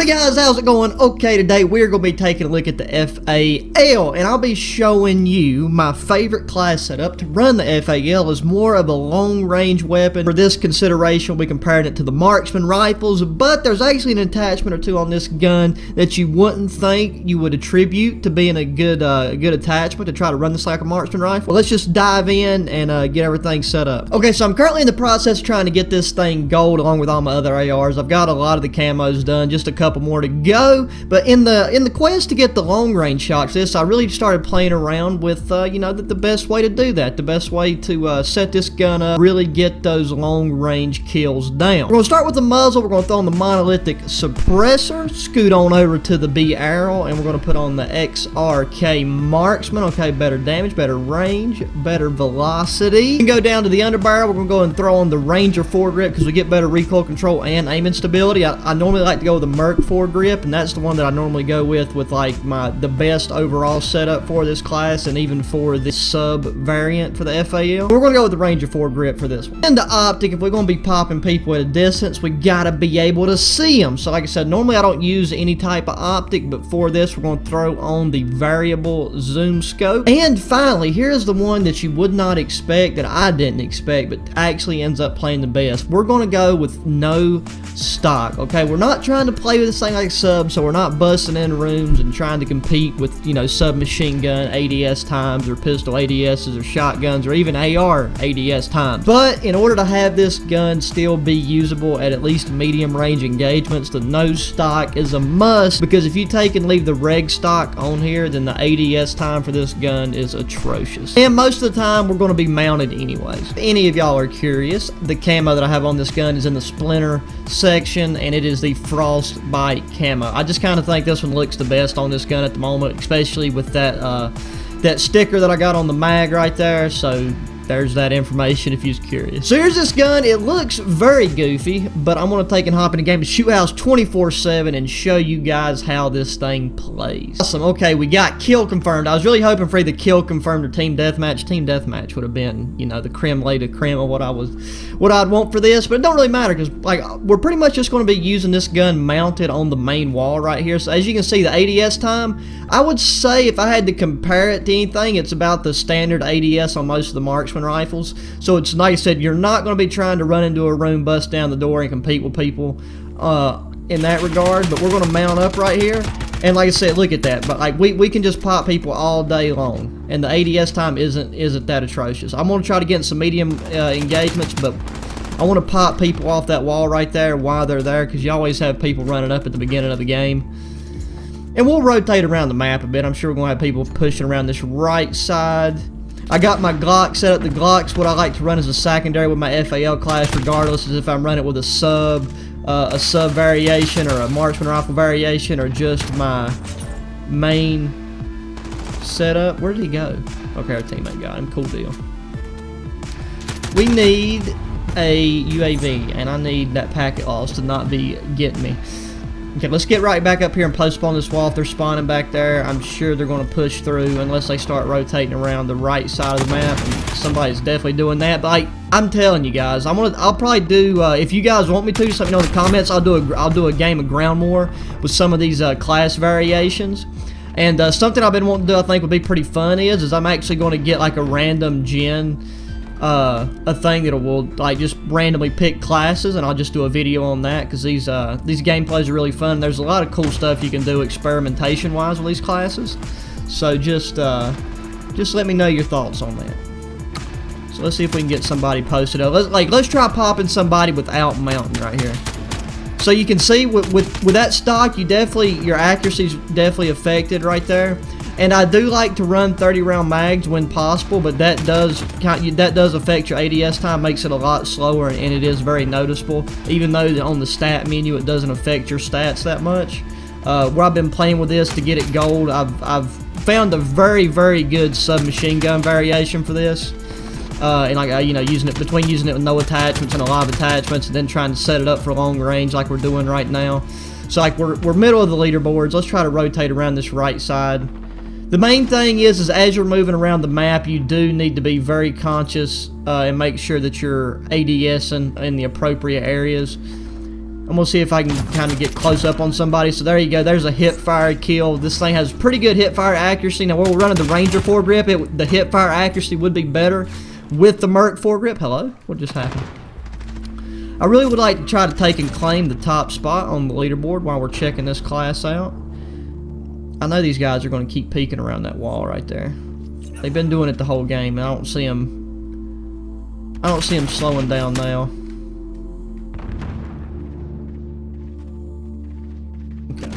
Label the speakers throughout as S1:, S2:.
S1: Howdy guys, how's it going? Okay, today we're going to be taking a look at the FAL, and I'll be showing you my favorite class setup to run the FAL as more of a long-range weapon. For this consideration, we'll be comparing it to the Marksman rifles, but there's actually an attachment or two on this gun that you wouldn't think you would attribute to being a good attachment to try to run this like a Marksman rifle. Well, let's just dive in and get everything set up. Okay, so I'm currently in the process of trying to get this thing gold along with all my other ARs. I've got a lot of the camos done, just a couple more to go, but in the quest to get the long range shots, I really started playing around with you know, the best way to do that, the best way to set this gun up, really get those long range kills down. We're gonna start with the muzzle. We're gonna throw on the monolithic suppressor, scoot on over to the B arrow, and we're gonna put on the XRK Marksman. Okay, better damage, better range, better velocity. We can go down to the underbarrel. We're gonna go and throw on the Ranger foregrip because we get better recoil control and aiming stability. I normally like to go with the Merc foregrip, and that's the one that I normally go with like the best overall setup for this class, and even for the sub variant for the FAL. We're gonna go with the Ranger foregrip for this one. And the optic, if we're gonna be popping people at a distance, we gotta be able to see them. So like I said, normally I don't use any type of optic, but for this we're gonna throw on the variable zoom scope. And finally, here's the one that you would not expect, that I didn't expect, but actually ends up playing the best. We're gonna go with no stock. Okay, we're not trying to play with this thing like sub, so we're not busting in rooms and trying to compete with, you know, submachine gun ADS times or pistol ADSs or shotguns or even AR ADS times. But in order to have this gun still be usable at least medium range engagements, the no stock is a must, because if you take and leave the reg stock on here, then the ADS time for this gun is atrocious. And most of the time we're going to be mounted anyways. If any of y'all are curious, the camo that I have on this gun is in the Splinter section, and it is the Frostbite camo. I just kind of think this one looks the best on this gun at the moment, especially with that that sticker that I got on the mag right there. So there's that information if you're curious. So here's this gun. It looks very goofy, but I'm going to take and hop in the game to Shoot House 24/7 and show you guys how this thing plays. Awesome. Okay, we got kill confirmed. I was really hoping for either kill confirmed or team deathmatch. Team deathmatch would have been, you know, the creme de la creme of what I'd want for this, but it don't really matter because, like, we're pretty much just going to be using this gun mounted on the main wall right here. So as you can see, the ADS time, I would say if I had to compare it to anything, it's about the standard ADS on most of the Marksman rifles. So it's, like I said, you're not going to be trying to run into a room, bust down the door, and compete with people in that regard. But we're going to mount up right here, and like I said, look at that. But like we can just pop people all day long, and the ADS time isn't that atrocious. I'm going to try to get in some medium engagements, but I want to pop people off that wall right there while they're there, because you always have people running up at the beginning of the game. And we'll rotate around the map a bit. I'm sure we're going to have people pushing around this right side. I got my Glock set up. The Glock's what I like to run as a secondary with my FAL class, regardless as if I'm running it with a sub variation or a Marksman rifle variation or just my main setup. Where did he go? Okay, our teammate got him. Cool deal. We need a UAV, and I need that packet loss to not be getting me. Okay, let's get right back up here and post spawn this wall. If they're spawning back there, I'm sure they're going to push through unless they start rotating around the right side of the map, and somebody's definitely doing that. But like, I'm telling you guys, I'll probably do, if you guys want me to, just let me know in the comments. I'll do a game of ground war with some of these class variations. And something I've been wanting to do, I think would be pretty fun is I'm actually going to get like a random gen, a thing that will like just randomly pick classes, and I'll just do a video on that, because these gameplays are really fun. There's a lot of cool stuff you can do experimentation wise with these classes, so just let me know your thoughts on that. So let's see if we can get somebody posted up. Let's try popping somebody without mounting right here. So you can see with that stock, your accuracy's definitely affected right there. And I do like to run 30-round mags when possible, but that does affect your ADS time, makes it a lot slower, and it is very noticeable. Even though on the stat menu it doesn't affect your stats that much. Where I've been playing with this to get it gold, I've found a very, very good submachine gun variation for this. And like you know, using it with no attachments and a lot of attachments, and then trying to set it up for long range like we're doing right now. So like we're middle of the leaderboards. Let's try to rotate around this right side. The main thing is as you're moving around the map, you do need to be very conscious and make sure that you're ADSing in the appropriate areas. I'm gonna see if I can kind of get close up on somebody. So there you go. There's a hip fire kill. This thing has pretty good hip fire accuracy. Now, we're running the Ranger foregrip. The hip fire accuracy would be better with the Merc foregrip. Hello? What just happened? I really would like to try to take and claim the top spot on the leaderboard while we're checking this class out. I know these guys are going to keep peeking around that wall right there. They've been doing it the whole game, and I don't see them slowing down now. Okay.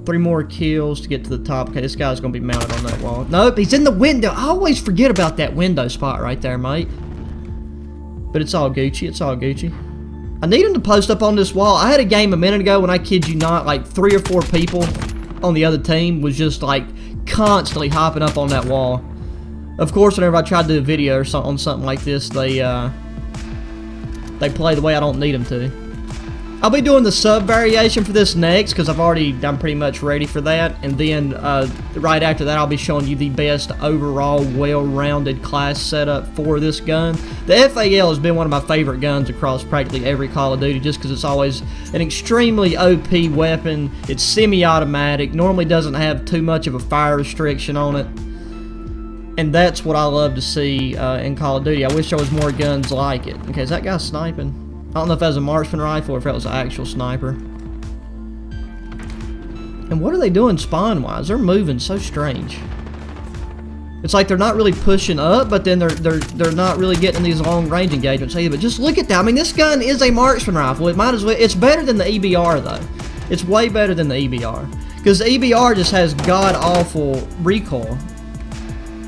S1: 3 more kills to get to the top. Okay, this guy's going to be mounted on that wall. Nope, he's in the window. I always forget about that window spot right there, mate. But it's all Gucci. It's all Gucci. I need him to post up on this wall. I had a game a minute ago when, I kid you not, like 3 or 4 people on the other team was just like constantly hopping up on that wall. Of course, whenever I try to do a video or something on something like this, they play the way I don't need them to. I'll be doing the sub variation for this next because I'm pretty much ready for that, and then right after that I'll be showing you the best overall well-rounded class setup for this gun. The FAL has been one of my favorite guns across practically every Call of Duty just because it's always an extremely OP weapon. It's semi-automatic, normally doesn't have too much of a fire restriction on it, and that's what I love to see in Call of Duty. I wish there was more guns like it. Okay, is that guy sniping? I don't know if that was a Marksman rifle or if that was an actual sniper. And what are they doing spawn-wise? They're moving so strange. It's like they're not really pushing up, but then they're not really getting these long-range engagements either. But just look at that. I mean, this gun is a Marksman rifle. It might as well. It's better than the EBR though. It's way better than the EBR because the EBR just has god-awful recoil.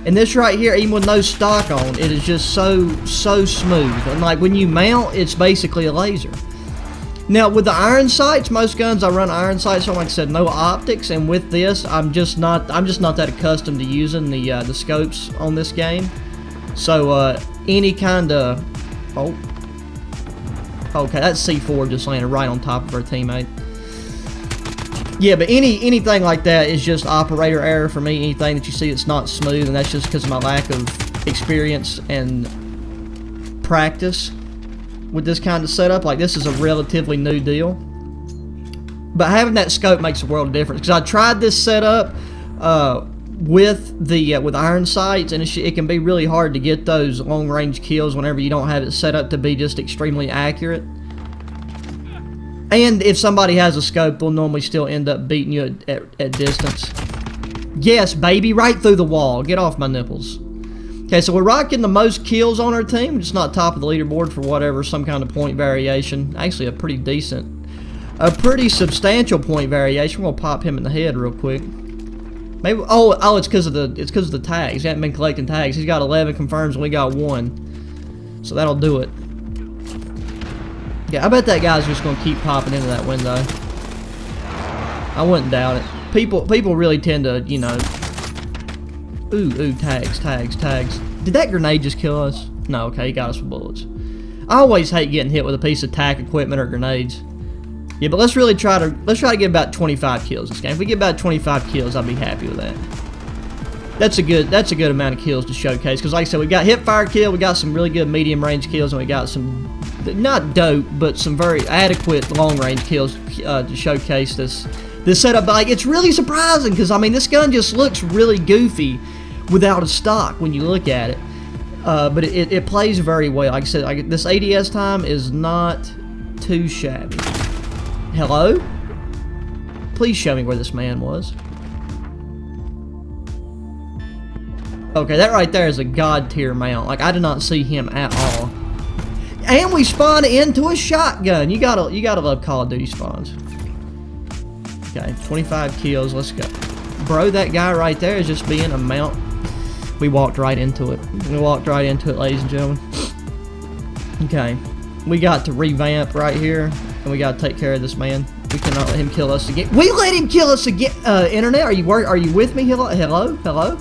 S1: And this right here, even with no stock on, it is just so smooth. And like when you mount, it's basically a laser. Now with the iron sights, most guns I run iron sights on, like I said, no optics. And with this, I'm just not that accustomed to using the scopes on this game. So any kind of okay, that C4 just landed right on top of our teammate. Yeah, but anything like that is just operator error for me. Anything that you see that's not smooth, and that's just because of my lack of experience and practice with this kind of setup. Like, this is a relatively new deal. But having that scope makes a world of difference. Because I tried this setup with iron sights, and it can be really hard to get those long-range kills whenever you don't have it set up to be just extremely accurate. And if somebody has a scope, they'll normally still end up beating you at distance. Yes, baby, right through the wall. Get off my nipples. Okay, so we're rocking the most kills on our team. Just not top of the leaderboard for whatever, some kind of point variation. Actually, a pretty substantial point variation. We're gonna pop him in the head real quick. Maybe. Oh, it's because of the tags. He hasn't been collecting tags. He's got 11 confirms, and we got 1. So that'll do it. Yeah, I bet that guy's just gonna keep popping into that window. I wouldn't doubt it. People really tend to, you know. Ooh, tags. Did that grenade just kill us? No, okay, he got us with bullets. I always hate getting hit with a piece of tac equipment or grenades. Yeah, but let's try to get about 25 kills this game. If we get about 25 kills, I'll be happy with that. That's a good amount of kills to showcase. Because like I said, we got hip fire kill, we got some really good medium range kills, and we got some not dope, but some very adequate long range kills to showcase this setup. But like, it's really surprising because I mean, this gun just looks really goofy without a stock when you look at it. But it plays very well. Like I said, this ADS time is not too shabby. Hello? Please show me where this man was. Okay, that right there is a god tier mount. Like, I did not see him at all. And we spawned into a shotgun. You gotta love Call of Duty spawns. Okay, 25 kills. Let's go. Bro, that guy right there is just being a mount. We walked right into it. Ladies and gentlemen. Okay. We got to revamp right here. And we got to take care of this man. We cannot let him kill us again. We let him kill us again. Internet, are you with me? Hello?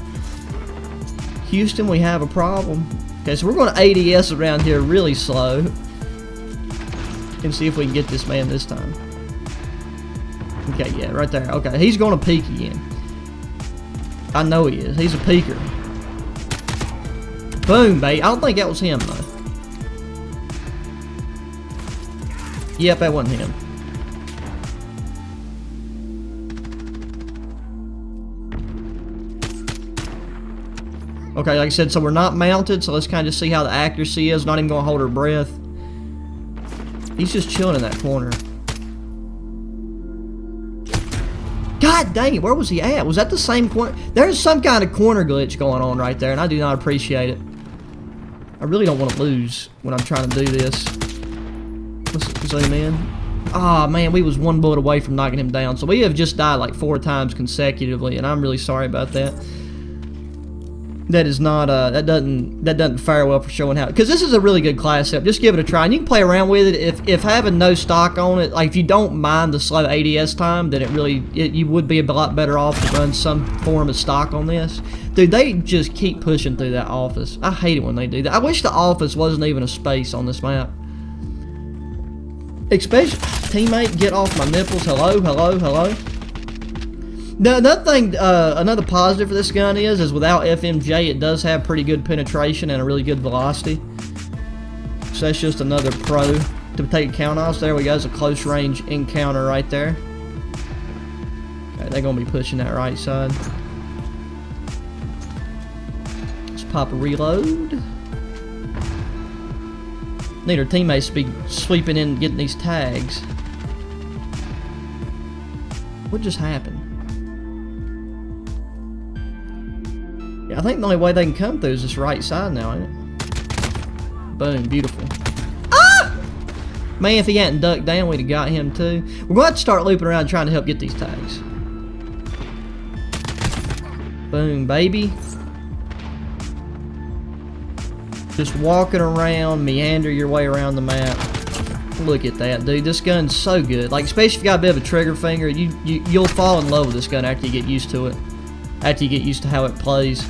S1: Houston, we have a problem. Okay, so we're going to ADS around here really slow. And see if we can get this man this time. Okay, yeah, right there. Okay, he's going to peek again. I know he is. He's a peeker. Boom, baby. I don't think that was him, though. Yep, that wasn't him. Okay, like I said, so we're not mounted, so let's kind of just see how the accuracy is. Not even going to hold our breath. He's just chilling in that corner. God dang it, where was he at? Was that the same corner? There's some kind of corner glitch going on right there, and I do not appreciate it. I really don't want to lose when I'm trying to do this. Let's zoom in. Ah, man, we was one bullet away from knocking him down. So we have just died like 4 times consecutively, and I'm really sorry about that. That is not that doesn't fare well for showing how, because this is a really good class setup. Just give it a try, and you can play around with it. If having no stock on it, like if you don't mind the slow ADS time, then you would be a lot better off to run some form of stock on this. Dude, they just keep pushing through that office. I hate it when they do that. I wish the office wasn't even a space on this map. Especially, teammate, get off my nipples. Hello, hello, hello. Now, another thing, another positive for this gun is without FMJ, it does have pretty good penetration and a really good velocity. So that's just another pro to take account of. So there we go, it's a close range encounter right there. Okay, they're gonna be pushing that right side. Let's pop a reload. Need our teammates to be sweeping in and getting these tags. What just happened? I think the only way they can come through is this right side now, ain't it? Boom, beautiful. Ah! Man, if he hadn't ducked down, we'd have got him too. We're going to have to start looping around trying to help get these tags. Boom, baby. Just walking around, meander your way around the map. Look at that, dude. This gun's so good. Like, especially if you got a bit of a trigger finger, you'll fall in love with this gun after you get used to it. After you get used to how it plays.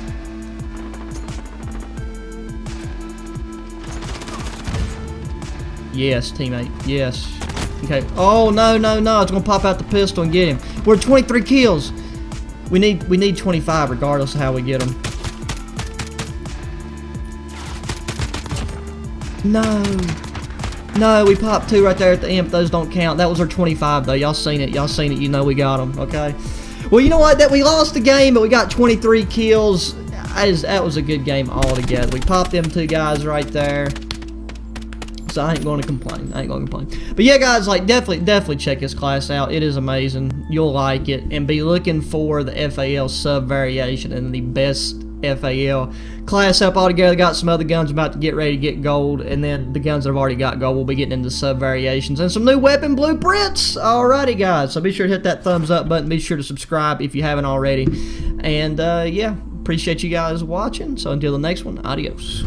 S1: Yes, teammate. Yes. Okay. Oh, no, no, no. It's going to pop out the pistol and get him. We're at 23 kills. We need 25 regardless of how we get them. No. No, we popped 2 right there at the end, but those don't count. That was our 25, though. Y'all seen it. Y'all seen it. You know we got them. Okay. Well, you know what? That we lost the game, but we got 23 kills. That was a good game altogether. We popped them 2 guys right there. So I ain't going to complain. I ain't going to complain. But yeah, guys, like definitely check this class out. It is amazing. You'll like it. And be looking for the FAL sub variation and the best FAL class up altogether. Got some other guns about to get ready to get gold, and then the guns that have already got gold will be getting into sub variations and some new weapon blueprints. Alrighty, guys, so be sure to hit that thumbs up button. Be sure to subscribe if you haven't already, and yeah, appreciate you guys watching. So until the next one, adios.